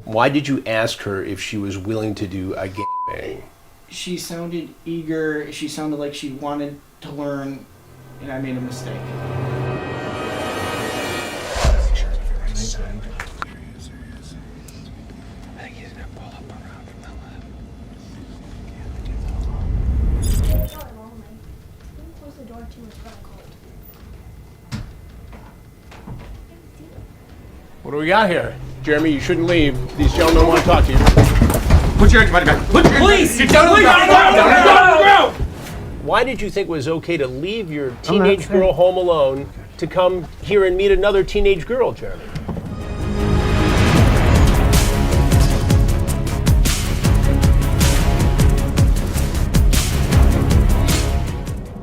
Why did you ask her if she was willing to do a gangbang? She sounded eager. She sounded like she wanted to learn, and I made a mistake. I think he's gonna pull up around from the left. Close the door too. It's really cold. What do we got here? Jeremy, you shouldn't leave. These gentlemen want to talk to you. Put your hands behind your back. Put your Please! Get down on the ground! Why did you think it was okay to leave your teenage girl home alone to come here and meet another teenage girl, Jeremy?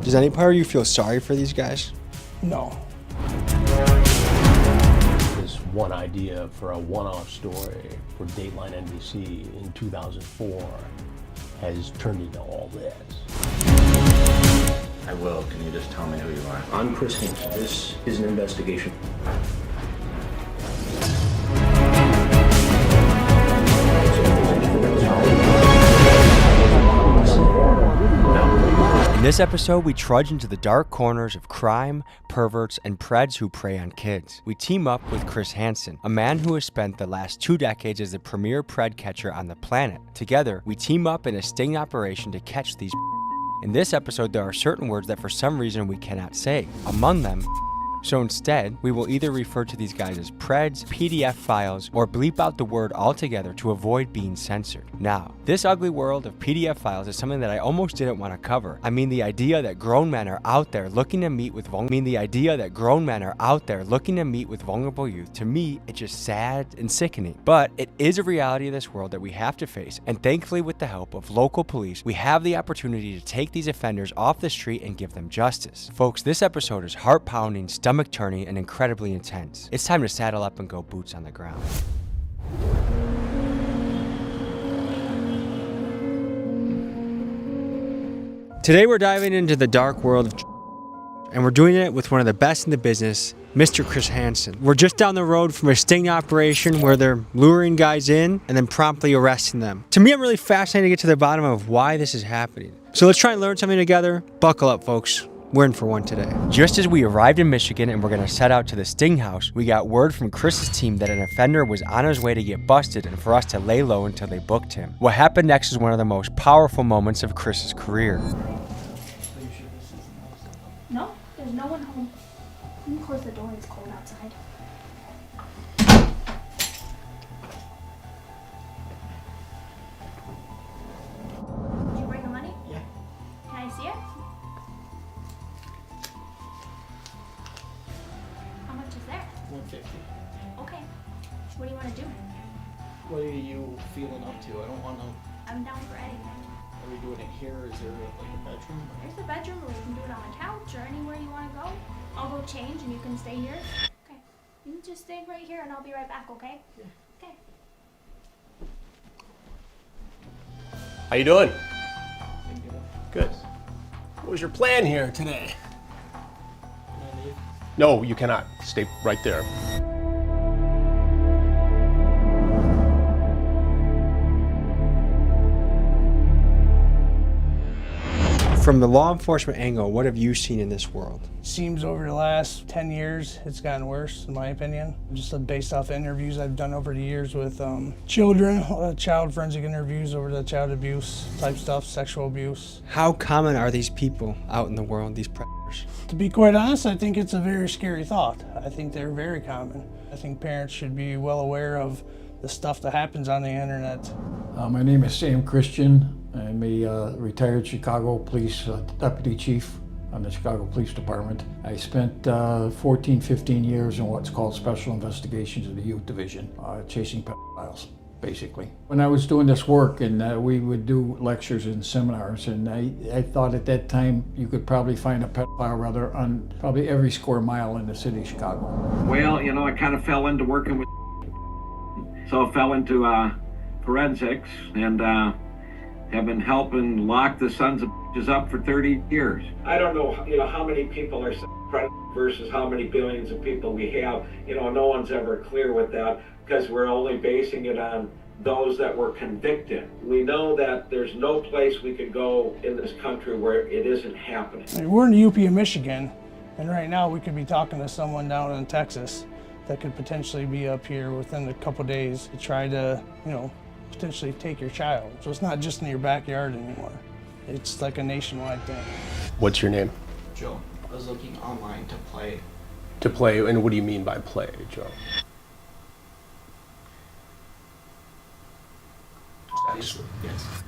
Does any part of you feel sorry for these guys? No. This one idea for a one-off story for Dateline NBC in 2004 has turned into all this. I will. Can you just tell me who you are? I'm Chris Hansen. This is an investigation. In this episode, we trudge into the dark corners of crime, perverts, and Preds who prey on kids. We team up with Chris Hansen, a man who has spent the last 2 decades as the premier Pred catcher on the planet. Together, we team up in a sting operation to catch these. In this episode, there are certain words that for some reason we cannot say. Among them, so instead, we will either refer to these guys as Preds, PDF files, or bleep out the word altogether to avoid being censored. Now, this ugly world of PDF files is something that I almost didn't want to cover. I mean, the idea that grown men are out there looking to meet with vulnerable youth, to me, it's just sad and sickening. But it is a reality of this world that we have to face, and thankfully with the help of local police, we have the opportunity to take these offenders off the street and give them justice. Folks, this episode is heart-pounding, stomach-turning, and incredibly intense. It's time to saddle up and go boots on the ground. Today we're diving into the dark world of and we're doing it with one of the best in the business, Mr. Chris Hansen. We're just down the road from a sting operation where they're luring guys in and then promptly arresting them. To me, I'm really fascinated to get to the bottom of why this is happening. So let's try and learn something together. Buckle up, folks. We're in for one today. Just as we arrived in Michigan and we're gonna set out to the Sting House, we got word from Chris's team that an offender was on his way to get busted and for us to lay low until they booked him. What happened next is one of the most powerful moments of Chris's career. No, there's no one home. You can close the door. It's cold outside. Did you bring the money? Yeah. Can I see it? How much is there? 150. Okay. What do you want to do? What are you feeling up to? I don't want to. I'm down for anything. Are we doing it here? Is there like a bedroom? There's a bedroom, or we can do it on the couch, or anywhere you want to go. I'll go change, and you can stay here. Okay. You can just stay right here, and I'll be right back. Okay? Yeah. Okay. How you doing? Thank you. Good. What was your plan here today? Can I leave? No, you cannot. Stay right there. From the law enforcement angle, what have you seen in this world? Seems over the last 10 years, it's gotten worse, in my opinion. Just based off interviews I've done over the years with children, child forensic interviews over the child abuse type stuff, sexual abuse. How common are these people out in the world, these predators? To be quite honest, I think it's a very scary thought. I think they're very common. I think parents should be well aware of the stuff that happens on the internet. My name is Sam Christian. I'm a retired Chicago Police Deputy Chief on the Chicago Police Department. I spent 14, 15 years in what's called Special Investigations of the Youth Division, chasing pedophiles, basically. When I was doing this work, and we would do lectures and seminars, and I thought at that time you could probably find a pedophile rather on probably every square mile in the city of Chicago. Well, you know, I kind of fell into working with, so I fell into forensics, and have been helping lock the sons of bitches up for 30 years. I don't know, how many people are versus how many billions of people we have. You know, no one's ever clear with that because we're only basing it on those that were convicted. We know that there's no place we could go in this country where it isn't happening. I mean, we're in the UP of Michigan, and right now we could be talking to someone down in Texas that could potentially be up here within a couple days to try to, you know, potentially take your child. So it's not just in your backyard anymore. It's like a nationwide thing. What's your name? Joe, I was looking online to play. To play, and what do you mean by play, Joe? Yes.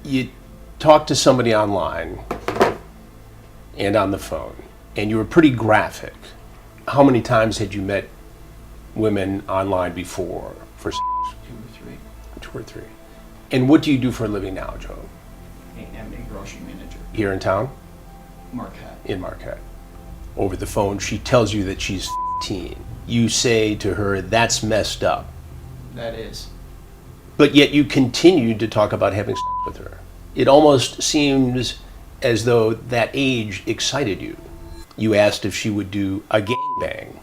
You talked to somebody online and on the phone, and you were pretty graphic. How many times had you met women online before for sex? 2 or 3. 2 or 3. And what do you do for a living now, Joe? I'm a grocery manager. Here in town? Marquette. In Marquette. Over the phone, she tells you that she's 15. You say to her, that's messed up. That is. But yet you continued to talk about having sex with her. It almost seems as though that age excited you. You asked if she would do a gangbang.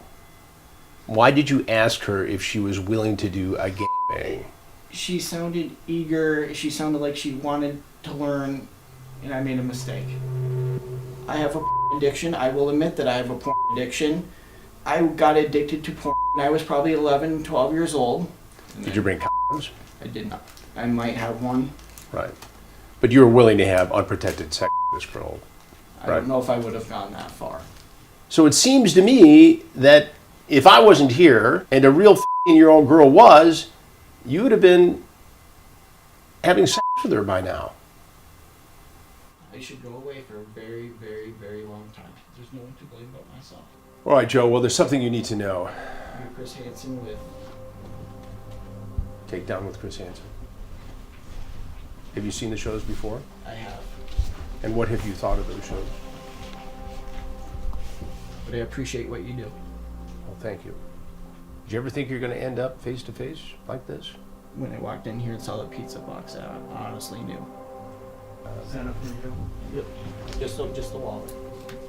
Why did you ask her if she was willing to do a gangbang? She sounded eager. She sounded like she wanted to learn, and I made a mistake. I have a addiction. I will admit that I have a porn addiction. I got addicted to porn when I was probably 11, 12 years old. Did you bring condoms? I did not. I might have one. Right. But you were willing to have unprotected sex with this girl. I don't know if I would have gone that far. So it seems to me that if I wasn't here and a real 15-year-old girl was, you would have been having sex with her by now. I should go away for a very, very, very long time. There's no one to blame but myself. All right, Joe, well, there's something you need to know. You're Chris Hansen with... Take Down with Chris Hansen. Have you seen the shows before? I have. And what have you thought of those shows? But I appreciate what you do. Well, thank you. Did you ever think you're going to end up face to face like this? When I walked in here and saw the pizza box, I honestly knew. Is that up for you? Yep. Just the wallet.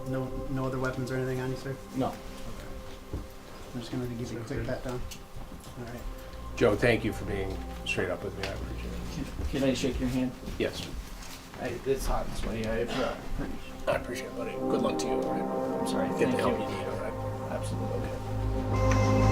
No other weapons or anything on you, sir? No. I'm just gonna give you a quick pat down. All right. Joe, thank you for being straight up with me. I appreciate it. Can I shake your hand? Yes. It's hot and sweaty. I appreciate it, buddy. Good luck to you, all right? I'm sorry. Get Thank the help you. you need, all right? Absolutely. Okay.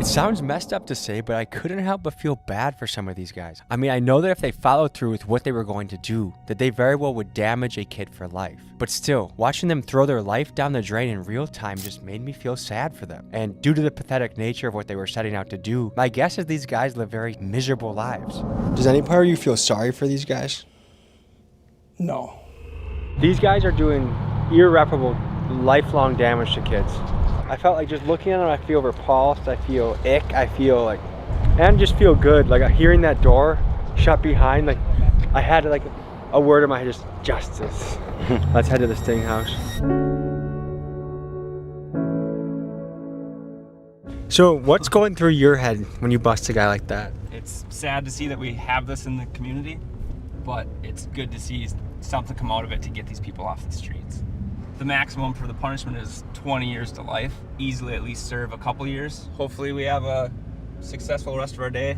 It sounds messed up to say, but I couldn't help but feel bad for some of these guys. I mean, I know that if they followed through with what they were going to do, that they very well would damage a kid for life. But still, watching them throw their life down the drain in real time just made me feel sad for them. And due to the pathetic nature of what they were setting out to do, my guess is these guys live very miserable lives. Does any part of you feel sorry for these guys? No. These guys are doing irreparable, lifelong damage to kids. I felt like just looking at them, I feel repulsed, I feel ick, I feel like, and just feel good. Like hearing that door shut behind, like I had like a word in my head, just justice. Let's head to the Sting house. So what's going through your head when you bust a guy like that? It's sad to see that we have this in the community, but it's good to see something come out of it to get these people off the streets. The maximum for the punishment is 20 years to life. Easily at least serve a couple years. Hopefully we have a successful rest of our day.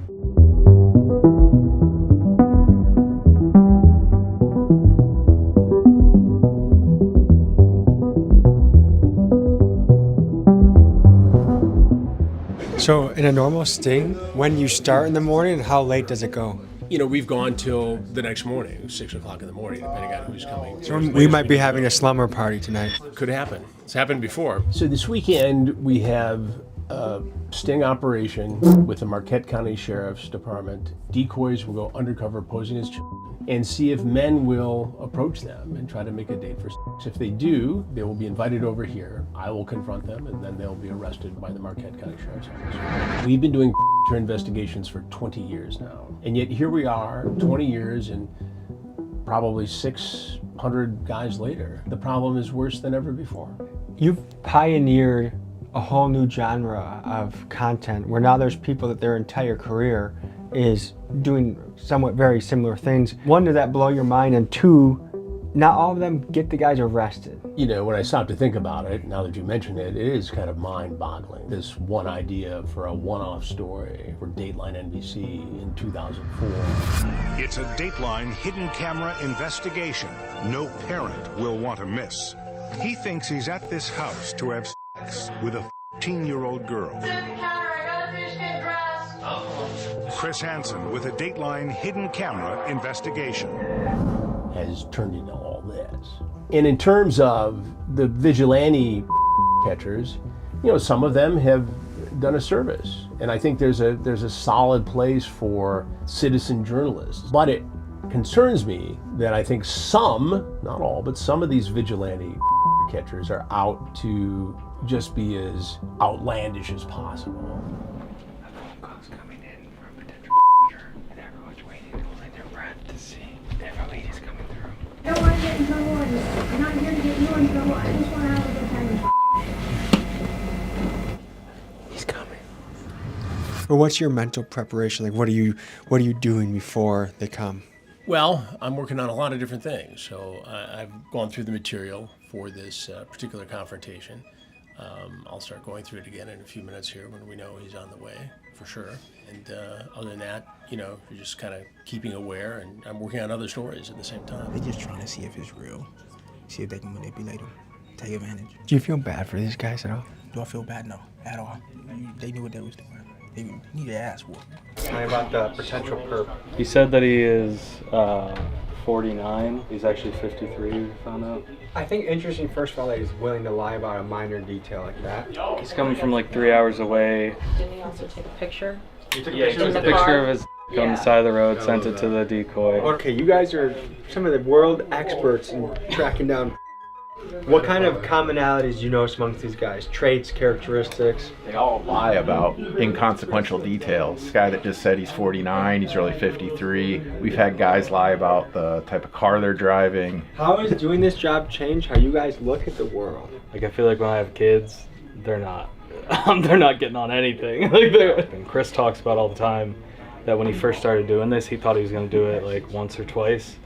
So in a normal sting, when you start in the morning, how late does it go? You know, we've gone till the next morning, 6 o'clock in the morning, depending on who's coming. So we might be having a slumber party tonight. Could happen. It's happened before. So this weekend we have a sting operation with the Marquette County Sheriff's Department. Decoys will go undercover posing as children and see if men will approach them and try to make a date for sex. If they do, they will be invited over here. I will confront them and then they'll be arrested by the Marquette County Sheriff's Office. We've been doing investigations for 20 years now. And yet here we are, 20 years and probably 600 guys later. The problem is worse than ever before. You've pioneered a whole new genre of content where now there's people that their entire career is doing somewhat very similar things. One, did that blow your mind? And two, not all of them get the guys arrested. You know, when I stop to think about it, now that you mention it, it is kind of mind-boggling. This one idea for a one-off story for Dateline NBC in 2004. It's a Dateline hidden camera investigation no parent will want to miss. He thinks he's at this house to have sex with a 15-year-old girl. Chris Hansen with a Dateline hidden camera investigation. Has turned into all this. And in terms of the vigilante catchers, you know, some of them have done a service. And I think there's a solid place for citizen journalists. But it concerns me that I think some, not all, but some of these vigilante catchers are out to just be as outlandish as possible. Coming in from a potential and everyone's waiting, holding their breath to see if a lady's coming through. I don't want to get in trouble. I'm not here to get you in trouble. I just want to have a good time. He's coming. Well, what's your mental preparation? Like, what are you doing before they come? Well, I'm working on a lot of different things. So I've gone through the material for this particular confrontation. I'll start going through it again in a few minutes here when we know he's on the way, for sure. And other than that, you know, you're just kind of keeping aware, and I'm working on other stories at the same time. They're just trying to see if it's real, see if they can manipulate him, take advantage. Do you feel bad for these guys at all? Do I feel bad? No, at all. They knew what they was doing. They need to ask what. Tell me about the potential perp. He said that he is 49. He's actually 53, we found out. I think interesting, first of all, that he's willing to lie about a minor detail like that. He's coming from like 3 hours away. Didn't he also take a picture? He took a picture of his on the side of the road, sent it to the decoy. Okay, you guys are some of the world experts in tracking down. What kind of commonalities do you notice amongst these guys? Traits, characteristics? They all lie about inconsequential details. This guy that just said he's 49, he's really 53. We've had guys lie about the type of car they're driving. How has doing this job changed how you guys look at the world? Like, I feel like when I have kids, they're not getting on anything. And Chris talks about all the time that when he first started doing this, he thought he was going to do it like once or twice.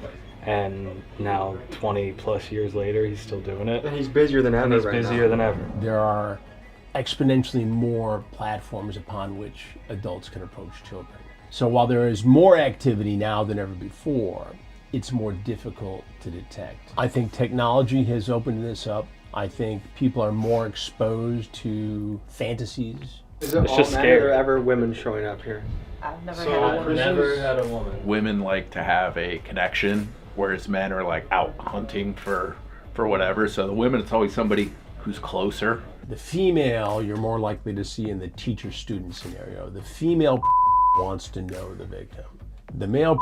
And now 20 plus years later, he's still doing it. And he's busier than ever. And he's busier than ever. There are exponentially more platforms upon which adults can approach children. So while there is more activity now than ever before, it's more difficult to detect. I think technology has opened this up. I think people are more exposed to fantasies. Is it it's all just men scary. or ever women showing up here? I've never Never had a woman. Women like to have a connection, whereas men are like out hunting for whatever. So the women, it's always somebody who's closer. The female, you're more likely to see in the teacher-student scenario. The female wants to know the victim. The male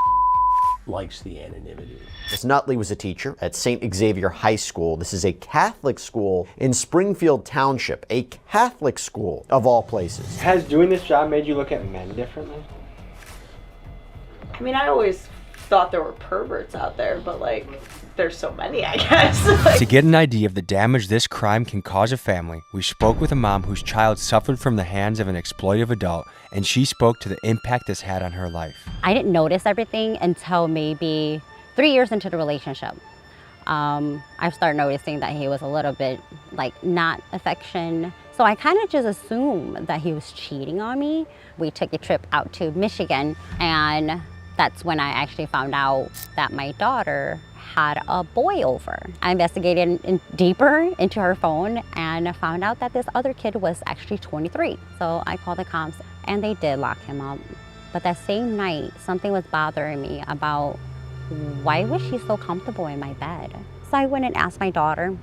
likes the anonymity. Miss Nutley was a teacher at St. Xavier High School. This is a Catholic school in Springfield Township, a Catholic school of all places. Has doing this job made you look at men differently? I mean, I always thought there were perverts out there, but like, there's so many, I guess. To get an idea of the damage this crime can cause a family, we spoke with a mom whose child suffered from the hands of an exploitive adult, and she spoke to the impact this had on her life. I didn't notice everything until maybe 3 years into the relationship. I started noticing that he was a little bit like not affection. So I kind of just assumed that he was cheating on me. We took a trip out to Michigan, and that's when I actually found out that my daughter had a boy over. I investigated deeper into her phone and found out that this other kid was actually 23. So I called the cops and they did lock him up. But that same night, something was bothering me about why was she so comfortable in my bed? So I went and asked my daughter,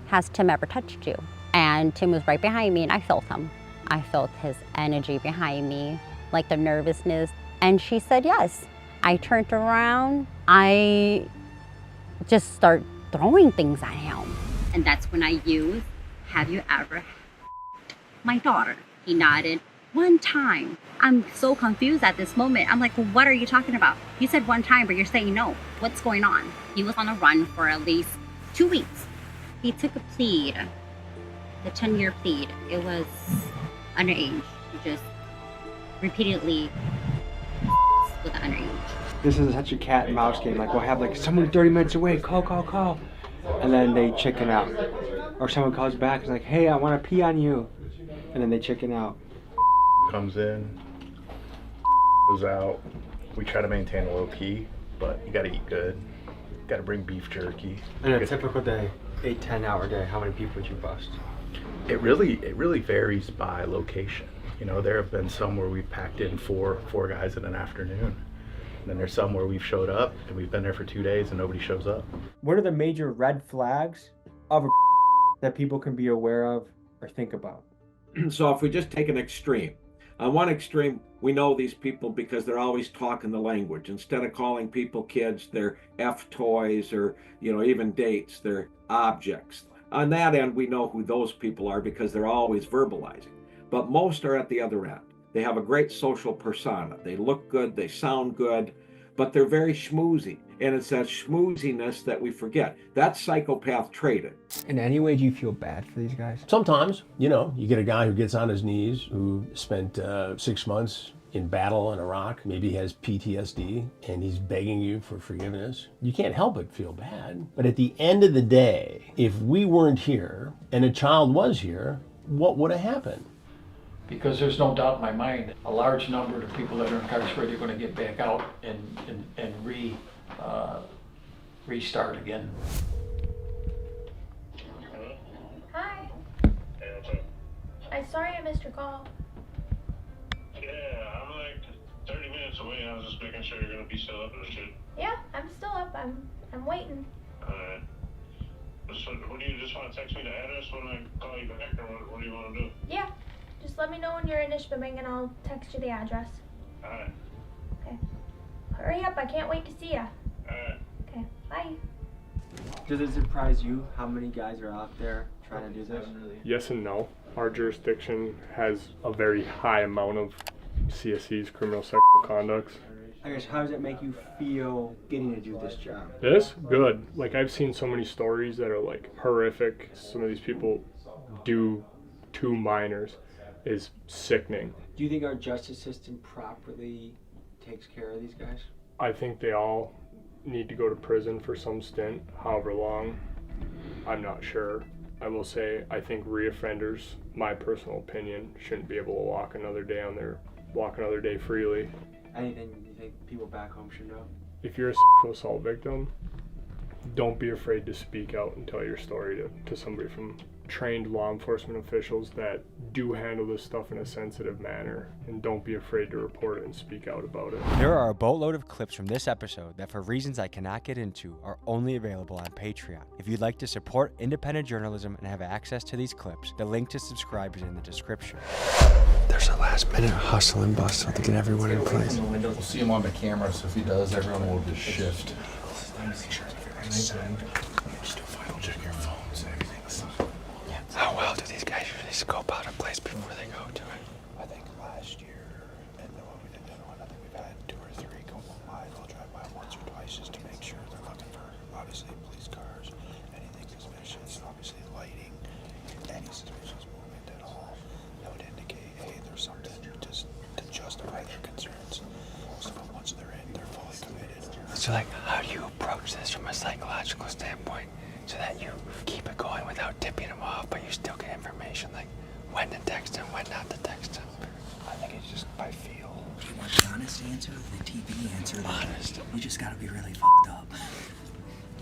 has Tim ever touched you? And Tim was right behind me and I felt him. I felt his energy behind me, like the nervousness. And she said yes. I turned around, I just start throwing things at him. And that's when I used, have you ever my daughter? He nodded One time. I'm so confused at this moment. I'm like, well, what are you talking about? You said one time, but you're saying no. What's going on? He was on a run for at least 2 weeks. He took a plea, the 10-year plea. It was underage. Just repeatedly with the underage. This is such a cat and mouse game. Like, we'll have like someone 30 minutes away, call. And then they chicken out. Or someone calls back and is like, hey, I want to pee on you. And then they chicken out. Comes in, goes out. We try to maintain a low key, but you gotta eat good. Gotta bring beef jerky. In a typical day, 8-10 hour day, how many people would you bust? It really varies by location. You know, there have been some where we've packed in four guys in an afternoon. And then there's some where we've showed up and we've been there for 2 days and nobody shows up. What are the major red flags of a that people can be aware of or think about? So if we just take an extreme, on one extreme, we know these people because they're always talking the language. Instead of calling people kids, they're F toys or, even dates, they're objects. On that end, we know who those people are because they're always verbalizing. But most are at the other end. They have a great social persona. They look good, they sound good, but they're very schmoozy. And it's that schmooziness that we forget. That's psychopath traded. In any way, do you feel bad for these guys? Sometimes, you get a guy who gets on his knees, who spent 6 months in battle in Iraq, maybe has PTSD, and he's begging you for forgiveness. You can't help but feel bad. But at the end of the day, if we weren't here and a child was here, what would have happened? Because there's no doubt in my mind, a large number of the people that are incarcerated are going to get back out and restart again. Hi. I'm sorry I missed your call. Yeah, I'm like 30 minutes away. I was just making sure you're gonna be still up and shit. Yeah, I'm still up. I'm waiting. Alright. So, what do you just want to text me the address when I call you back, or what do you want to do? Yeah. Just let me know when you're in Ishpeming and I'll text you the address. Alright. Okay. Hurry up, I can't wait to see ya. Alright. Okay, bye. Does it surprise you how many guys are out there trying to do this? Yes and no. Our jurisdiction has a very high amount of CSCs, criminal sexual conducts. I guess, how does it make you feel getting to do this job? This? Good. Like, I've seen so many stories that are like horrific. Some of these people do to minors is sickening. Do you think our justice system properly takes care of these guys? I think they all need to go to prison for some stint, however long. I'm not sure. I will say, I think reoffenders, my personal opinion, shouldn't be able to walk another day freely. Anything you think people back home should know? If you're a sexual assault victim, don't be afraid to speak out and tell your story to somebody from trained law enforcement officials that do handle this stuff in a sensitive manner, and don't be afraid to report it and speak out about it. There are a boatload of clips from this episode that, for reasons I cannot get into, are only available on Patreon. If you'd like to support independent journalism and have access to these clips, the link to subscribe is in the description. There's a last minute hustle and bustle to get everyone in place. We'll see him on the camera, so if he does, everyone will just shift. Check your phones, everything's. How well do these guys usually scope out a place before they go to it? I think last year, and the one we did the other one, I think we've had 2 or 3 go by. They'll drive by once or twice just to make sure they're looking for, obviously, police cars, anything suspicious, obviously lighting, any suspicious movement at all that would indicate, hey, there's something just to justify their concerns. Most of them, once they're in, they're fully committed. So, like, how do you approach this from a psychological standpoint so that you keep it going without tipping them off, but you still get information, like when to text them, when not to text them? I think it's just by feel. Do you want the honest answer or the TV answer? Honest. You just gotta be really fucked up.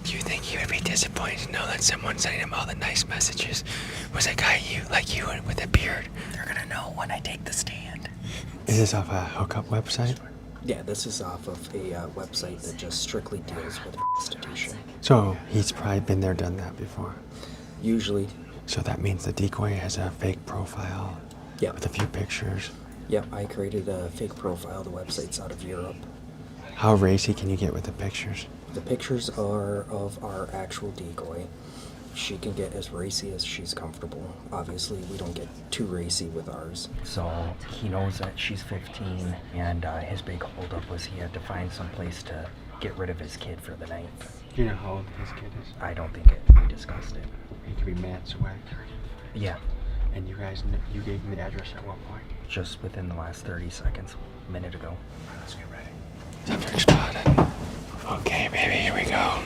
Do you think he would be disappointed to know that someone sending him all the nice messages was a guy like you with a beard? They're gonna know when I take the stand. Is this off a hookup website? Yeah, this is off of a website that just strictly deals with prostitution. So he's probably been there, done that before. Usually. So that means the decoy has a fake profile. Yep. With a few pictures. Yep, I created a fake profile. The website's out of Europe. How racy can you get with the pictures? The pictures are of our actual decoy. she can get as racy as she's comfortable. Obviously, we don't get too racy with ours. So he knows that she's 15, and his big holdup was he had to find some place to get rid of his kid for the night. Do you know how old his kid is? I don't think we discussed it. He could be minutes away. Yeah. And you gave him the address at what point? Just within the last 30 seconds, a minute ago. Let's get ready. Subject spotted. Okay, baby, here we go.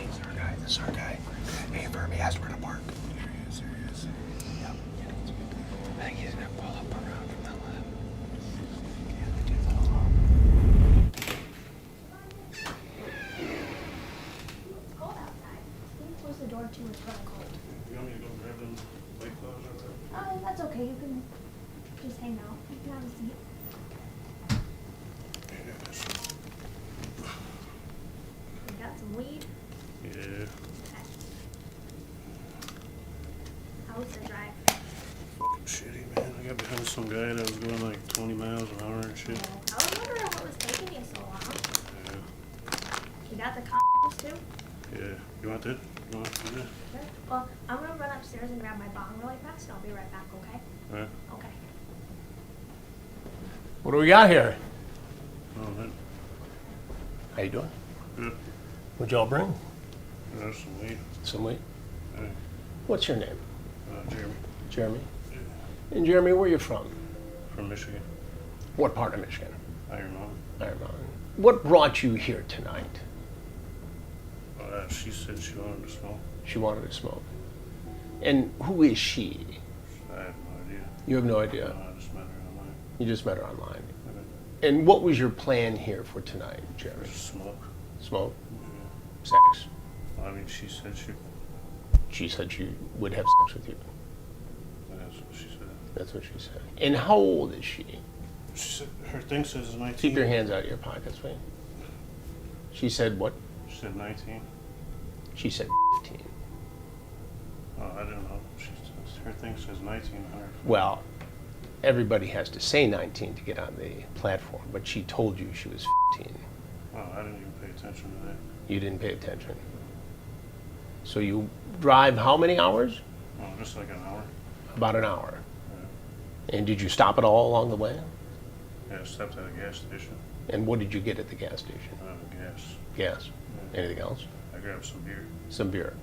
This is our guy. Hey, Verb, he asked where to park. There he is. Yep. I think he's gonna pull up around from the left. It's cold outside. Can you close the door too? It's really cold. You want me to go grab them white clothes or whatever? That's okay. You can just hang out. You can have a seat. You got some weed? Yeah. Okay. How was the drive? Fucking shitty, man. I got behind some guy that was going like 20 miles an hour and shit. I was wondering what was taking you so long. Yeah. You got the condoms too? Yeah. You want that? You want that? Sure. Well, I'm gonna run upstairs and grab my bong really fast, and I'll be right back, okay? Alright. Okay. What do we got here? Oh, man. How you doing? Good. What'd y'all bring? There's some weed. Some weed? Yeah. What's your name? Jeremy. Jeremy? And Jeremy, where you from? From Michigan. What part of Michigan? Iron Mountain. Iron Mountain. What brought you here tonight? She said she wanted to smoke. She wanted to smoke. And who is she? I have no idea. You have no idea? No, I just met her online. You just met her online. Okay. And what was your plan here for tonight, Jeremy? Smoke. Smoke? Yeah. Sex? I mean, she said she... She said she would have sex with you. That's what she said. That's what she said. And how old is she? She said her thing says 19. Keep your hands out of your pockets, please. She said what? She said 19. She said 15. Oh, I don't know. Her thing says 19 on her. Well, everybody has to say 19 to get on the platform, but she told you she was 15. Oh, I didn't even pay attention to that. You didn't pay attention. So you drive how many hours? Oh, just like an hour. About an hour. Yeah. And did you stop at all along the way? Yeah, I stopped at a gas station. And what did you get at the gas station? Gas. Gas. Yeah. Anything else? I grabbed some beer. Some beer.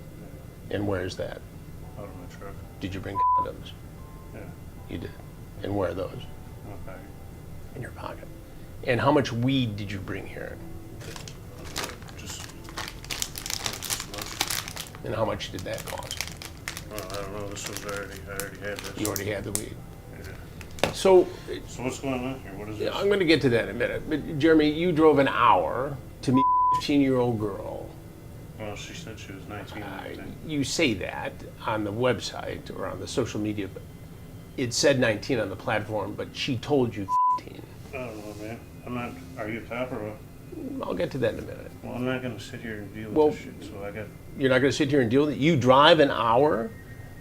Yeah. And where is that? Out of my truck. Did you bring condoms? Yeah. You did. And where are those? In my bag. In your pocket. And how much weed did you bring here? Just And how much did that cost? well, I don't know. This was already. I already had this. You already had the weed. Yeah. So what's going on here? What is this? I'm going to get to that in a minute. But Jeremy, you drove an hour to meet a 15-year-old girl. Well, she said she was 19. I think. You say that on the website or on the social media, but it said 19 on the platform, but she told you 15. I don't know, man. I'm not. Are you a cop or what? I'll get to that in a minute. Well, I'm not going to sit here and deal with this shit. So I got. You're not going to sit here and deal with it? You drive an hour?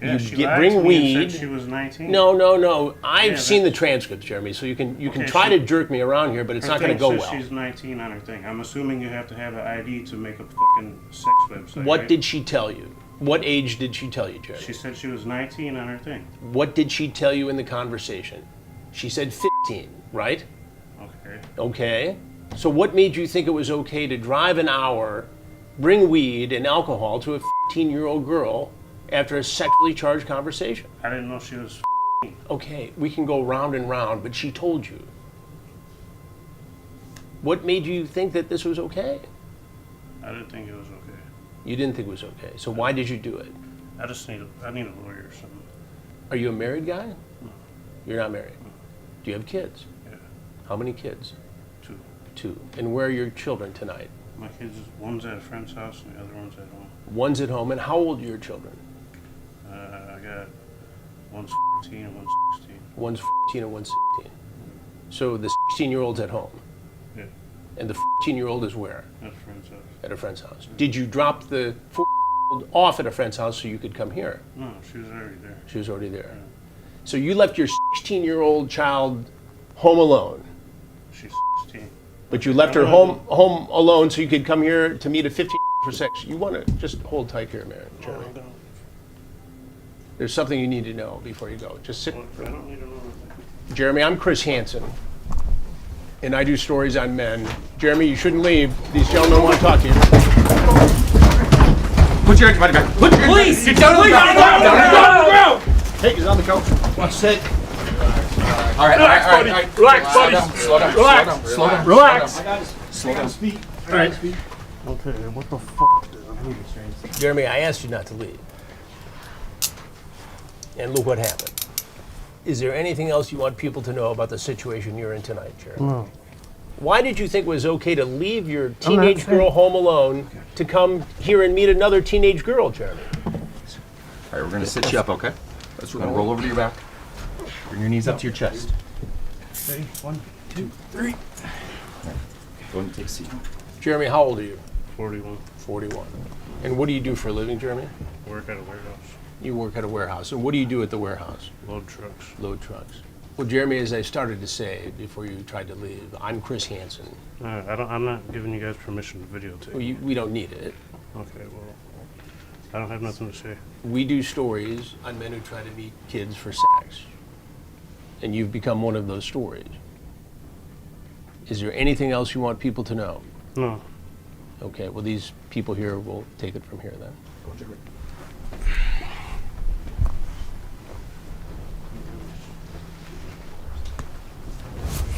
Yeah, you she get, lied bring to me weed. and said she was 19. No. I've Yeah, seen the transcripts, Jeremy, so you can Okay, try to jerk me around here, but it's her not going to thing go says well. She's 19 on her thing. I'm assuming you have to have an ID to make a fucking sex website. What right? did she tell you? What age did she tell you, Jeremy? She said she was 19 on her thing. What did she tell you in the conversation? She said 15, right? Okay. Okay. So what made you think it was okay to drive an hour, bring weed and alcohol to a 15-year-old girl after a sexually charged conversation? I didn't know she was. Okay, we can go round and round, but she told you. What made you think that this was okay? I didn't think it was okay. You didn't think it was okay. So why did you do it? I just need. I need a lawyer or something. Are you a married guy? No. You're not married. No. Do you have kids? Yeah. How many kids? 2. 2. And where are your children tonight? My kids. One's at a friend's house and the other one's at home. One's at home. And how old are your children? I got one's 14 and one's 16. One's 14 and one's 16. So the 16-year-old's at home. Yeah. And the 14-year-old is where? At a friend's house. At a friend's house. Did you drop the 14-year-old off at a friend's house so you could come here? No, she was already there. She was already there. Yeah. So you left your 16-year-old child home alone. She's 16. But you left her home alone so you could come here to meet a 15 for sex. You want to just hold tight here, Jeremy. There's something you need to know before you go. Just sit. I don't need to know. Jeremy, I'm Chris Hansen, and I do stories on men. Jeremy, you shouldn't leave. These gentlemen want to talk to you. Put your hands behind your back. Put your hands Please! Get down on the ground! Down on the ground! Hey, he's on the couch. Watch sit. All right, Relax, buddy. Relax, buddy. Slow down. Relax. Slow down. Relax. I got it. Slow down. Speak. All right. Okay, what the fuck? Jeremy, I asked you not to leave. And look what happened. Is there anything else you want people to know about the situation you're in tonight, Jeremy? No. Why did you think it was okay to leave your teenage girl home alone to come here and meet another teenage girl, Jeremy? All right, we're gonna sit you up, okay? We're gonna roll over to your back. Bring your knees up to your chest. Ready? 1, 2, 3. Go ahead and take a seat. Jeremy, how old are you? 41. 41. And what do you do for a living, Jeremy? Work at a warehouse. You work at a warehouse. And what do you do at the warehouse? Load trucks. Load trucks. Well, Jeremy, as I started to say before you tried to leave, I'm Chris Hansen. I'm not giving you guys permission to videotape. Well, we don't need it. Okay, well, I don't have nothing to say. We do stories on men who try to meet kids for sex. And you've become one of those stories. Is there anything else you want people to know? No. Okay, well, these people here will take it from here then. Go, Jeremy.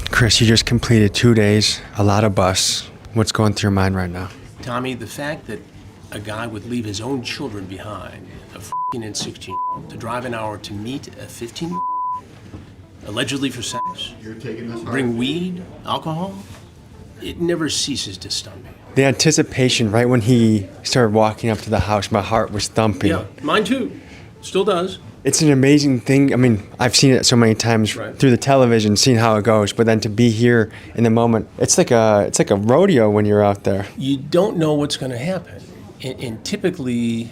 Chris, you just completed 2 days, a lot of bus. What's going through your mind right now? Tommy, the fact that a guy would leave his own children behind, a 14 and 16, to drive an hour to meet a 15, allegedly for sex, bring weed, alcohol, it never ceases to stun me. The anticipation, right when he started walking up to the house, my heart was thumping. Yeah, mine too. Still does. It's an amazing thing. I mean, I've seen it so many times through the television, seen how it goes, but then to be here in the moment, it's like a rodeo when you're out there. You don't know what's going to happen. And typically,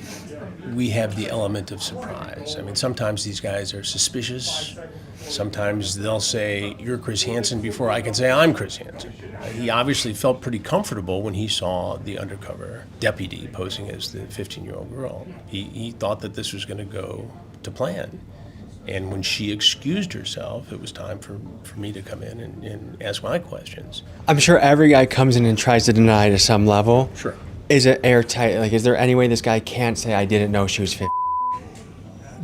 we have the element of surprise. I mean, sometimes these guys are suspicious. Sometimes they'll say, you're Chris Hansen, before I can say I'm Chris Hansen. He obviously felt pretty comfortable when he saw the undercover deputy posing as the 15-year-old girl. He thought that this was going to go to plan. And when she excused herself, it was time for me to come in and ask my questions. I'm sure every guy comes in and tries to deny to some level. Sure. Is it airtight? Like, is there any way this guy can't say, I didn't know she was 15?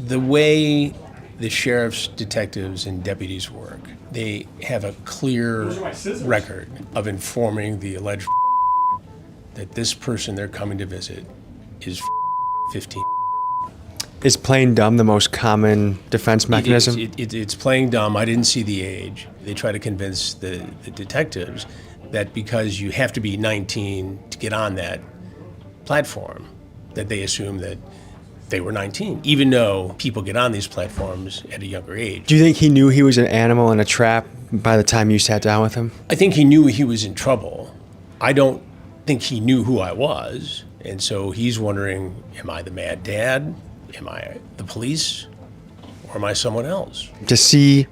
The way the sheriff's detectives and deputies work, they have a clear record of informing the alleged that this person they're coming to visit is 15. Is playing dumb the most common defense mechanism? It's playing dumb. I didn't see the age. They try to convince the detectives that because you have to be 19 to get on that platform, that they assume that they were 19, even though people get on these platforms at a younger age. Do you think he knew he was an animal in a trap by the time you sat down with him? I think he knew he was in trouble. I don't think he knew who I was. And so he's wondering, am I the mad dad? Am I the police? Or am I someone else? To see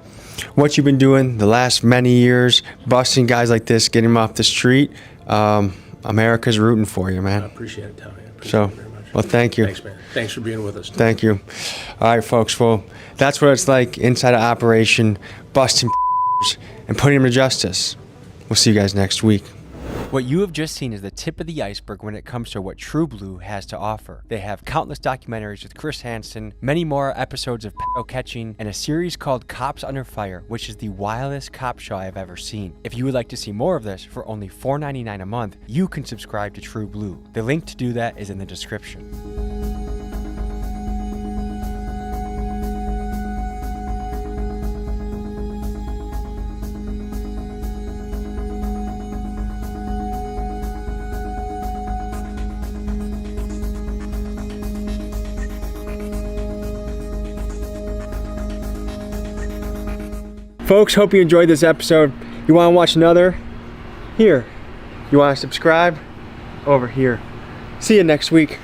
what you've been doing the last many years, busting guys like this, getting them off the street, America's rooting for you, man. I appreciate it, Tommy. I appreciate So, it very much. well, thank you. Thanks, man. Thanks for being with us. Thank you. All right, folks. Well, that's what it's like inside of Operation Busting and putting them to justice. We'll see you guys next week. What you have just seen is the tip of the iceberg when it comes to what True Blue has to offer. They have countless documentaries with Chris Hansen, many more episodes of pedo catching, and a series called Cops Under Fire, which is the wildest cop show I've ever seen. If you would like to see more of this for only $4.99 a month, you can subscribe to True Blue. The link to do that is in the description. Folks, hope you enjoyed this episode. You want to watch another? Here. You want to subscribe? Over here. See you next week.